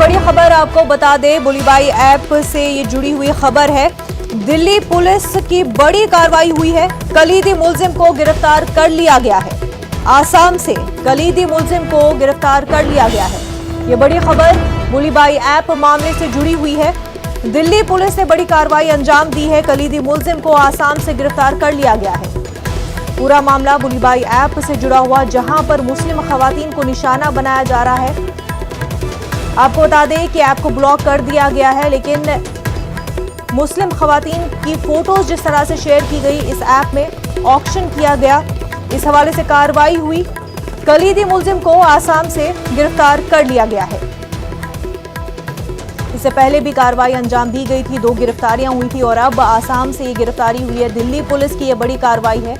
बड़ी खबर आपको बता दें, बुलीबाई ऐप से ये जुड़ी हुई खबर है। दिल्ली पुलिस की बड़ी कार्रवाई हुई है। कलीदी मुलजिम को गिरफ्तार कर लिया गया है। आसाम से कलीदी मुलजिम को गिरफ्तार कर लिया गया है। ये बड़ी खबर बुलीबाई ऐप मामले से जुड़ी हुई है। दिल्ली पुलिस ने बड़ी कार्रवाई अंजाम दी है। कलीदी मुलजिम को आसाम से गिरफ्तार कर लिया गया है। पूरा मामला बुलीबाई ऐप से जुड़ा हुआ, जहां पर मुस्लिम खवातीन को निशाना बनाया जा रहा है। आपको बता दें कि ऐप को ब्लॉक कर दिया गया है, लेकिन मुस्लिम खवातीन की फोटोज जिस तरह से शेयर की गई, इस ऐप में ऑक्शन किया गया, इस हवाले से कार्रवाई हुई। कलीदी मुलजिम को आसाम से गिरफ्तार कर लिया गया है। इससे पहले भी कार्रवाई अंजाम दी गई थी, 2 गिरफ्तारियां हुई थी और अब आसाम से ये गिरफ्तारी हुई है। दिल्ली पुलिस की यह बड़ी कार्रवाई है।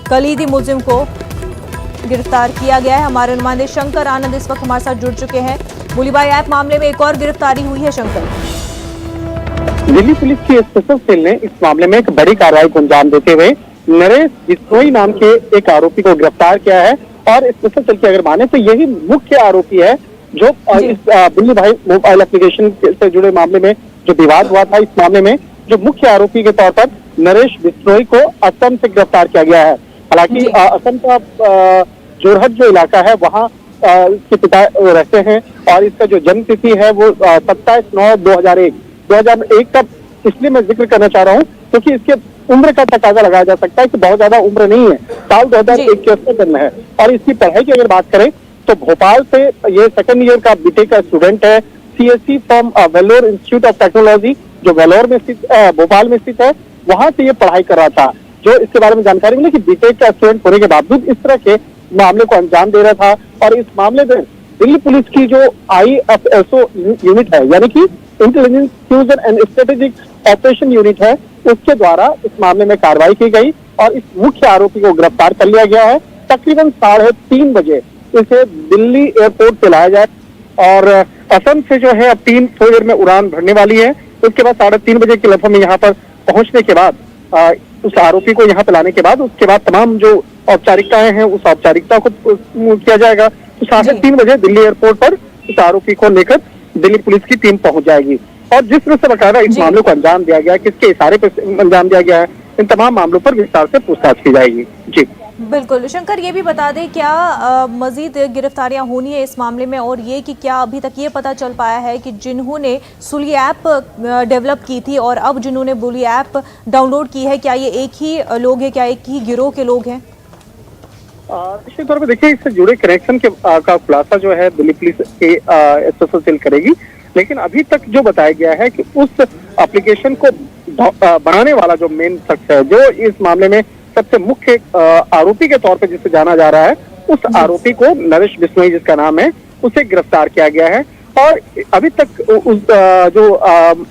कलीदी मुलजिम को गिरफ्तार किया गया है। हमारे नुमाइंदे शंकर आनंद इस वक्त हमारे साथ जुड़ चुके हैं। बुलीबाई ऐप मामले में एक और गिरफ्तारी हुई है। शंकर, दिल्ली पुलिस की स्पेशल सेल ने इस मामले में एक बड़ी कार्रवाई को अंजाम देते हुए नरेश बिश्नोई नाम के एक आरोपी को गिरफ्तार किया है। और स्पेशल सेल की अगर माने तो यही मुख्य आरोपी है जो इस बुलीबाई मोबाइल एप्लीकेशन से जुड़े मामले में जो विवाद हुआ था, इस मामले में जो मुख्य आरोपी के तौर पर नरेश बिश्नोई को असम से गिरफ्तार किया गया है। हालांकि असम का जोरहट जो इलाका है, वहाँ इसके पिता रहते हैं और इसका जो जन्म तिथि है वो 27/9/2001 का इसलिए मैं जिक्र करना चाह रहा हूँ क्योंकि इसके उम्र का तकाजा लगाया जा सकता है कि बहुत ज्यादा उम्र नहीं है। साल 2001 के उसका जन्म है। और इसकी पढ़ाई की अगर बात करें तो भोपाल से ये सेकंड ईयर का बीटेक का स्टूडेंट है। CSE from Vellore Institute of Technology, जो वेलोर में स्थित भोपाल में स्थित है, वहां से ये पढ़ाई कर रहा था। जो इसके बारे में जानकारी मिली कि बीटेक का स्टूडेंट होने के बावजूद इस तरह के मामले को अंजाम दे रहा था। और इस मामले में दिल्ली पुलिस की जो IFSO यूनिट है, यानी कि intelligence fusion and strategic operation unit है, उसके द्वारा इस मामले में कार्रवाई की गई और इस मुख्य आरोपी को गिरफ्तार कर लिया गया है। तकरीबन 3:30 बजे इसे दिल्ली एयरपोर्ट से लाया जाए और असम से जो है अब थोड़ी देर में उड़ान भरने वाली है। उसके बाद 3:30 बजे के लगभग में यहाँ पर पहुंचने के बाद उस आरोपी को यहाँ पे लाने के बाद उसके बाद तमाम जो औपचारिकताएं हैं उस औपचारिकता को किया जाएगा। तो 3:30 बजे दिल्ली एयरपोर्ट पर इस आरोपी को लेकर दिल्ली पुलिस की टीम पहुंच जाएगी। और जिस तरह से बकायदा इस मामले को अंजाम दिया गया, किसके इशारे पर अंजाम दिया गया है, इन तमाम मामलों पर विस्तार से पूछताछ की जाएगी। जी बिल्कुल। शंकर, ये भी बता दें क्या मजीद गिरफ्तारियां होनी है इस मामले में, और ये कि क्या अभी तक ये पता चल पाया है कि जिन्होंने सुली ऐप डेवलप की थी और अब जिन्होंने बुली ऐप डाउनलोड की है, क्या ये एक ही लोग हैं, क्या एक ही गिरोह के लोग हैं? निश्चित तौर पर देखिए, इससे जुड़े कनेक्शन के का खुलासा जो है दिल्ली पुलिस के स्पेशल सेल करेगी। लेकिन अभी तक जो बताया गया है कि उस एप्लीकेशन को बनाने वाला जो मेन शख्स है, जो इस मामले में सबसे मुख्य आरोपी के तौर पे जिसे जाना जा रहा है, उस आरोपी को नरेश बिश्नोई जिसका नाम है, उसे गिरफ्तार किया गया है। और अभी तक उस जो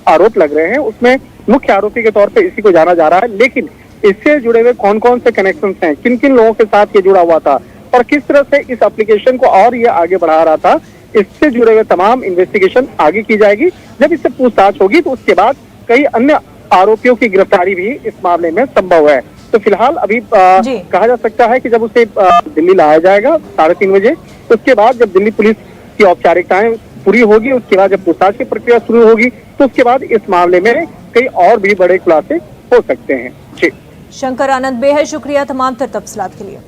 आरोप लग रहे हैं उसमें मुख्य आरोपी के तौर पे इसी को जाना जा रहा है। लेकिन इससे जुड़े हुए कौन कौन से कनेक्शंस हैं, किन किन लोगों के साथ ये जुड़ा हुआ था और किस तरह से इस एप्लीकेशन को और ये आगे बढ़ा रहा था, इससे जुड़े हुए तमाम इन्वेस्टिगेशन आगे की जाएगी। जब इससे पूछताछ होगी तो उसके बाद कई अन्य आरोपियों की गिरफ्तारी भी इस मामले में संभव है। तो फिलहाल अभी कहा जा सकता है कि जब उसे दिल्ली लाया जाएगा 3:30 बजे, उसके बाद जब दिल्ली पुलिस की औपचारिकताएं पूरी होगी, उसके बाद जब पूछताछ की प्रक्रिया शुरू होगी, तो उसके बाद इस मामले में कई और भी बड़े खुलासे हो सकते हैं। जी शंकर आनंद, बेहद शुक्रिया तमाम तफसीलात के लिए।